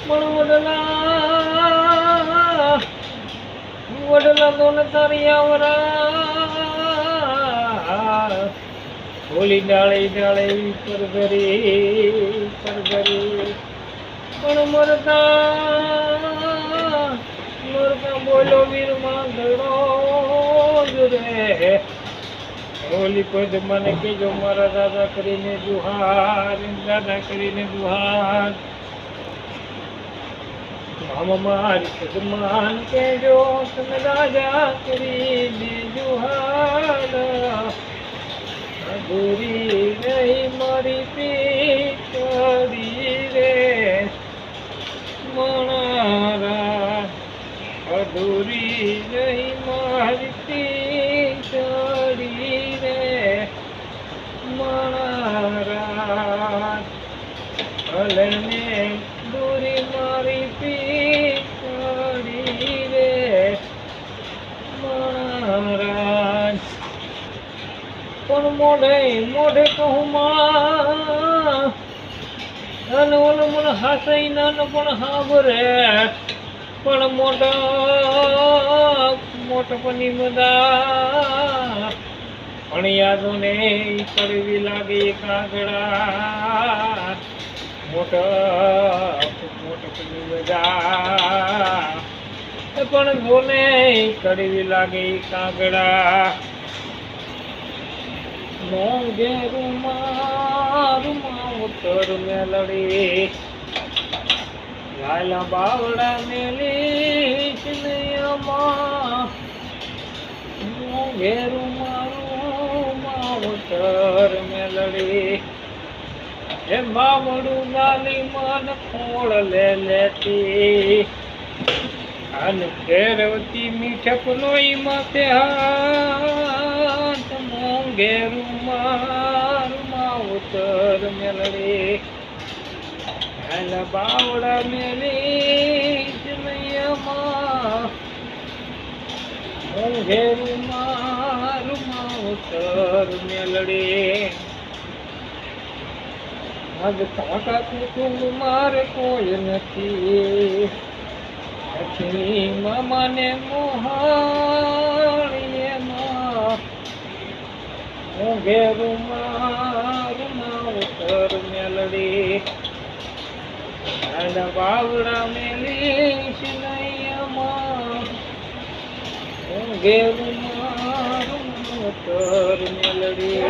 પણ વડલા દોન તારી આવરા હોલી ડાળે ડાળે પરગરી પણ મરતા બોલો વીર માંગણો રે હોલી પદ મને કેજો મારા દાદા કરીને દુહાર મામા મારી સદમાન કેજો તમે રાજા કરીને દુહાર અધૂરી નહીં મારી પીચડી રે મારા અધૂરી નહીં મારી પીચડી રે મારા ભલે દૂરી મારી પીચડી રે મારા પણ મોઢે કહું માં અને ઓલો મને હાસઈ ના પણ હાબરે પણ મોટપની મદા પણ યાદો ને કડવી લાગે કાગડા મોટપની મદા પણ જોને કડવી લાગે કાગડા મોંઘે રૂમા ઉત્તર મેલડી લાલા બાવડા મેલી ચિનૈયામાં મોંઘે રૂમા ઉત્તર મેલડી એ બાવડું લાલી મન ખોળ લેતી અને ફેરવતી મીઠપ લોહી માથે હાથ મોંઘે રૂમા ઉત્તર મેલડી હાલા બાવડા મેલી ચિનૈયામાં મોંઘે રૂમા ઉત્તર મેલડી આજ કાકા કુટુંબ મારે કોઈ નથી લક્ષ્મી મામાને મોહાણીએમાં મોંઘે રૂમા ઉત્તર મેલડી આના બાવડા મેલી ચિનૈયામાં મોંઘે રૂમા ઉત્તર મેલડી